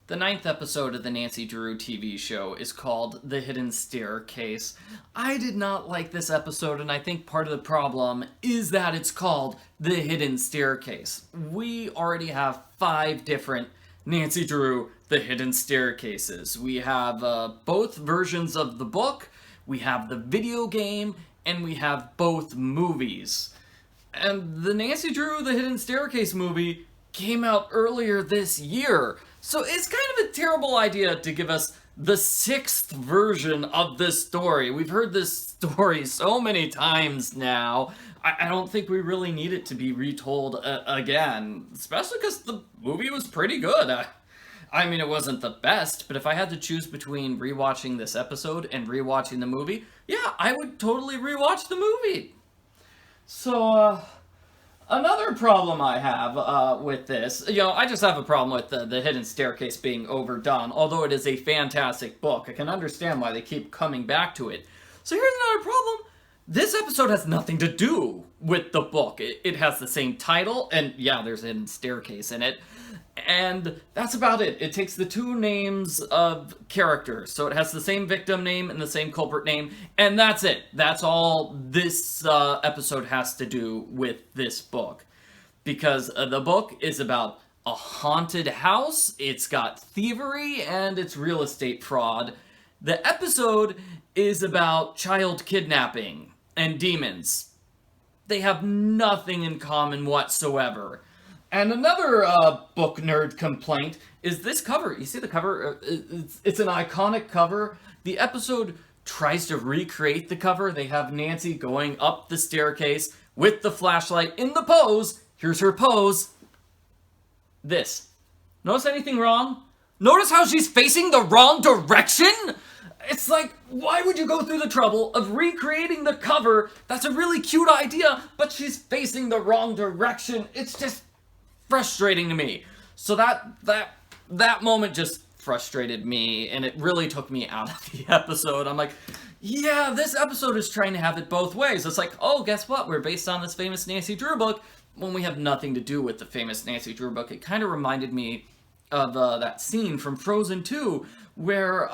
The 9th episode of the Nancy Drew TV show is called The Hidden Staircase. I did not like this episode, and I think part of the problem is that it's called The Hidden Staircase. We already have 5 different Nancy Drew The Hidden Staircases. We have both versions of the book, we have the video game, and we have both movies. And the Nancy Drew The Hidden Staircase movie came out earlier this year. So it's kind of a terrible idea to give us the 6th version of this story. We've heard this story so many times now. I don't think we really need it to be retold again, especially because the movie was pretty good. I mean, it wasn't the best, but if I had to choose between rewatching this episode and rewatching the movie, yeah, I would totally rewatch the movie. So, another problem I have with this, I just have a problem with the Hidden Staircase being overdone, although it is a fantastic book. I can understand why they keep coming back to it. So here's another problem. This episode has nothing to do with the book. It has the same title, and yeah, there's a hidden staircase in it. And that's about it. It takes the 2 names of characters. So it has the same victim name and the same culprit name. And that's it. That's all this episode has to do with this book. Because the book is about a haunted house. It's got thievery and it's real estate fraud. The episode is about child kidnapping and demons. They have nothing in common whatsoever. And another book nerd complaint is this cover. You see the cover? It's an iconic cover. The episode tries to recreate the cover. They have Nancy going up the staircase with the flashlight in the pose. Here's her pose. This. Notice anything wrong? Notice how she's facing the wrong direction? It's like, why would you go through the trouble of recreating the cover? That's a really cute idea, but she's facing the wrong direction. It's just frustrating to me. So that moment just frustrated me, and it really took me out of the episode. I'm like, yeah, this episode is trying to have it both ways. It's like, oh, guess what? We're based on this famous Nancy Drew book when we have nothing to do with the famous Nancy Drew book. It kind of reminded me of that scene from Frozen 2 where,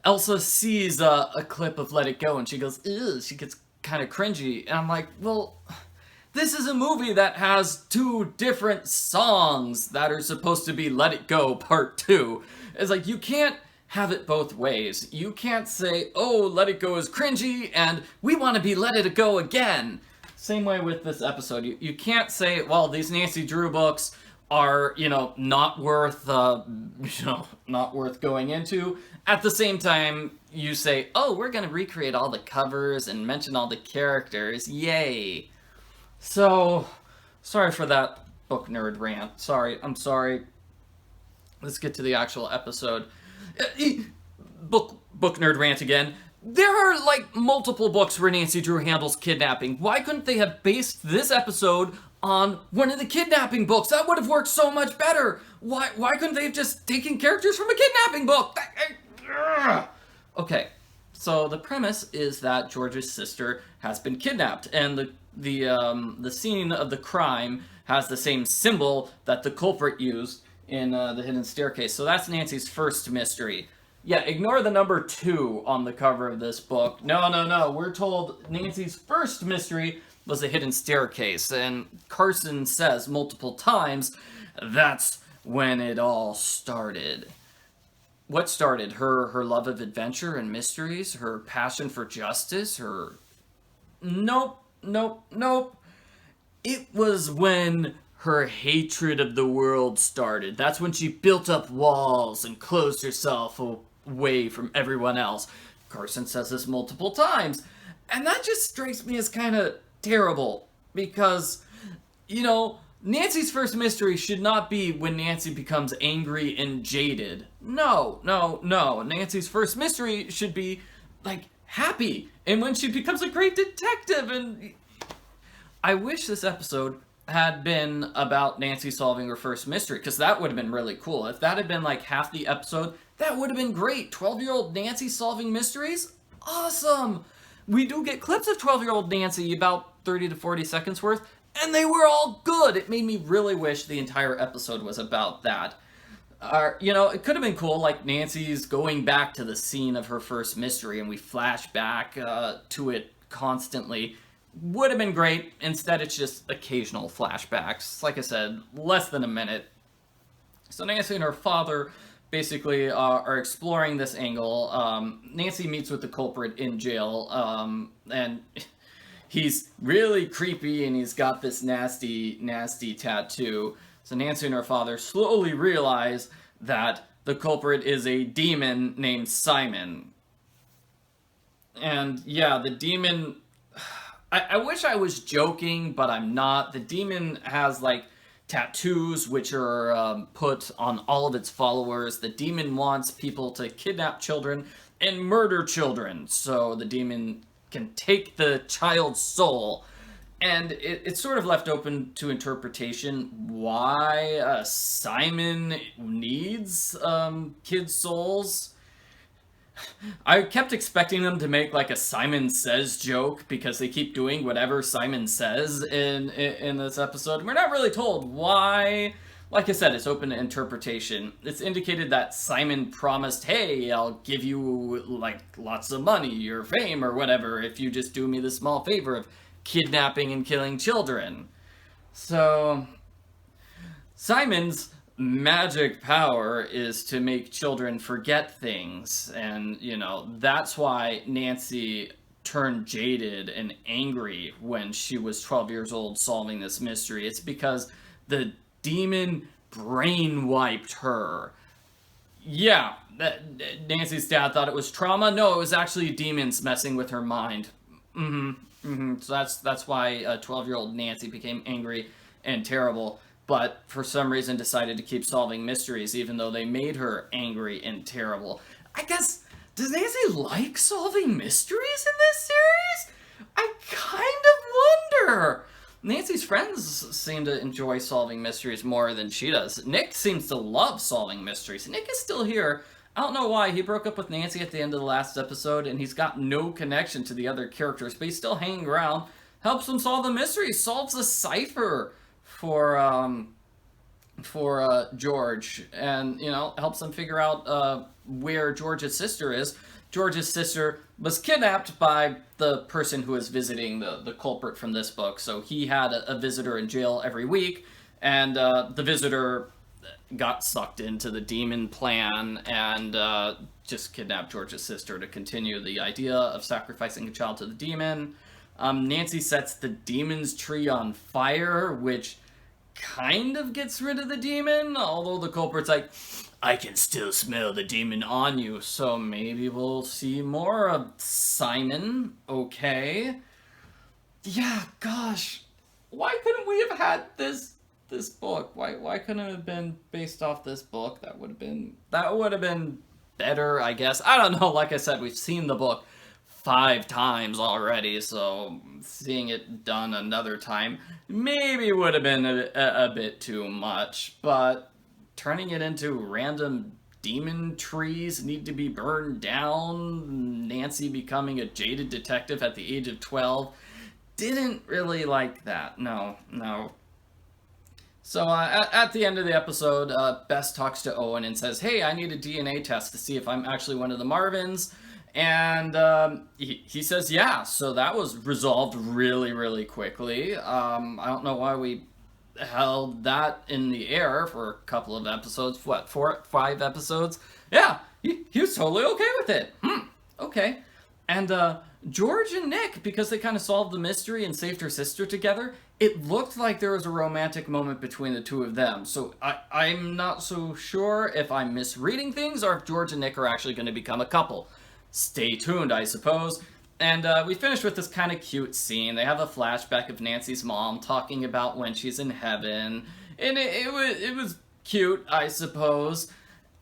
Elsa sees a clip of Let It Go and she goes, ew, she gets kind of cringy. And I'm like, well, this is a movie that has 2 different songs that are supposed to be Let It Go Part 2. It's like, you can't have it both ways. You can't say, oh, Let It Go is cringy, and we want to be Let It Go again. Same way with this episode. You can't say, well, these Nancy Drew books are, not worth, not worth going into. At the same time, you say, oh, we're going to recreate all the covers and mention all the characters. Yay. So, sorry for that book nerd rant. I'm sorry. Let's get to the actual episode. Book nerd rant again. There are, multiple books where Nancy Drew handles kidnapping. Why couldn't they have based this episode on one of the kidnapping books? That would have worked so much better. Why couldn't they have just taken characters from a kidnapping book? Okay, so the premise is that George's sister has been kidnapped, and the scene of the crime has the same symbol that the culprit used in the Hidden Staircase. So that's Nancy's first mystery. Yeah, ignore the number 2 on the cover of this book. No. We're told Nancy's first mystery was the Hidden Staircase, and Carson says multiple times that's when it all started. What started? Her love of adventure and mysteries? Her passion for justice? Her... Nope. It was when her hatred of the world started. That's when she built up walls and closed herself away from everyone else. Carson says this multiple times. And that just strikes me as kind of terrible. Because, Nancy's first mystery should not be when Nancy becomes angry and jaded. No. Nancy's first mystery should be, happy. And when she becomes a great detective. And I wish this episode had been about Nancy solving her first mystery, because that would have been really cool. If that had been half the episode, that would have been great. 12-year-old Nancy solving mysteries? Awesome! We do get clips of 12-year-old Nancy, about 30 to 40 seconds worth, and they were all good. It made me really wish the entire episode was about that. It could have been cool, like Nancy's going back to the scene of her first mystery and we flash back to it constantly. Would have been great. Instead, it's just occasional flashbacks. Like I said, less than a minute. So Nancy and her father basically are exploring this angle. Nancy meets with the culprit in jail, and he's really creepy, and he's got this nasty, nasty tattoo. So Nancy and her father slowly realize that the culprit is a demon named Simon. And yeah, the demon... I wish I was joking, but I'm not. The demon has, like, tattoos which are put on all of its followers. The demon wants people to kidnap children and murder children, so the demon can take the child's soul. And it's sort of left open to interpretation why Simon needs kids' souls. I kept expecting them to make like a Simon Says joke because they keep doing whatever Simon says in this episode. We're not really told why. Like I said, it's open to interpretation. It's indicated that Simon promised, hey, I'll give you like lots of money or fame or whatever if you just do me the small favor of kidnapping and killing children. So Simon's magic power is to make children forget things, and that's why Nancy turned jaded and angry when she was 12 years old solving this mystery. It's because the demon brain wiped her. Yeah, Nancy's dad thought it was trauma. No, it was actually demons messing with her mind. So that's why 12-year-old Nancy became angry and terrible, but for some reason decided to keep solving mysteries even though they made her angry and terrible. I guess, does Nancy like solving mysteries in this series? I kind of wonder. Nancy's friends seem to enjoy solving mysteries more than she does. Nick seems to love solving mysteries. Nick is still here. I don't know why. He broke up with Nancy at the end of the last episode, and he's got no connection to the other characters, but he's still hanging around, helps them solve the mystery, solves a cipher for George, and helps them figure out where George's sister is. George's sister was kidnapped by the person who was visiting the culprit from this book, so he had a visitor in jail every week, and the visitor got sucked into the demon plan and just kidnapped George's sister to continue the idea of sacrificing a child to the demon. Nancy sets the demon's tree on fire, which kind of gets rid of the demon, although the culprit's like, I can still smell the demon on you, so maybe we'll see more of Simon. Okay. Yeah, gosh. Why couldn't we have had this book? Why couldn't it have been based off this book? That would have been better, I guess. I don't know. Like I said, we've seen the book 5 times already, so seeing it done another time maybe would have been a bit too much, but turning it into random demon trees need to be burned down, Nancy becoming a jaded detective at the age of 12, didn't really like that. No. So at the end of the episode, Bess talks to Owen and says, hey, I need a DNA test to see if I'm actually one of the Marvins. And he says, yeah, so that was resolved really, really quickly. I don't know why we held that in the air for a couple of episodes. 5 episodes? Yeah, he was totally okay with it. Okay. And George and Nick, because they kind of solved the mystery and saved her sister together, it looked like there was a romantic moment between the two of them. So I'm not so sure if I'm misreading things or if George and Nick are actually going to become a couple. Stay tuned, I suppose. And we finished with this kind of cute scene. They have a flashback of Nancy's mom talking about when she's in heaven. And it was cute, I suppose.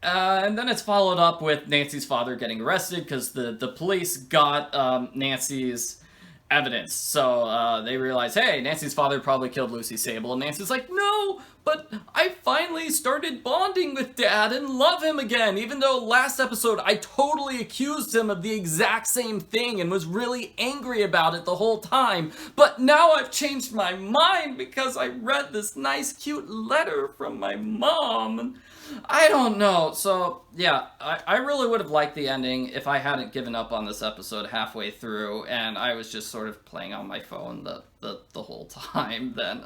And then it's followed up with Nancy's father getting arrested because the police got Nancy's evidence. So they realize, hey, Nancy's father probably killed Lucy Sable. And Nancy's like, no, but I finally started bonding with Dad and love him again. Even though last episode I totally accused him of the exact same thing and was really angry about it the whole time. But now I've changed my mind because I read this nice, cute letter from my mom. I don't know. So, yeah, I really would have liked the ending if I hadn't given up on this episode halfway through and I was just sort of playing on my phone the whole time then.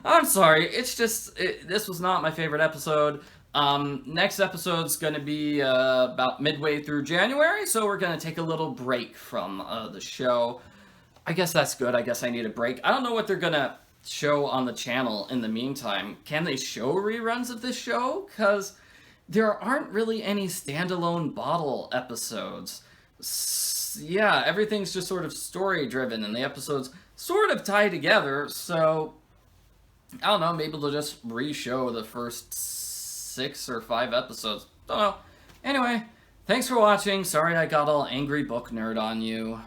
I'm sorry. It's just, this was not my favorite episode. Next episode's going to be about midway through January, so we're going to take a little break from the show. I guess that's good. I guess I need a break. I don't know what they're going to show on the channel in the meantime. Can they show reruns of this show? Because there aren't really any standalone bottle episodes. Yeah, everything's just sort of story driven and the episodes sort of tie together, so I don't know, maybe they'll just re-show the first 6 or 5 episodes. Don't know. Anyway, thanks for watching. Sorry I got all angry book nerd on you.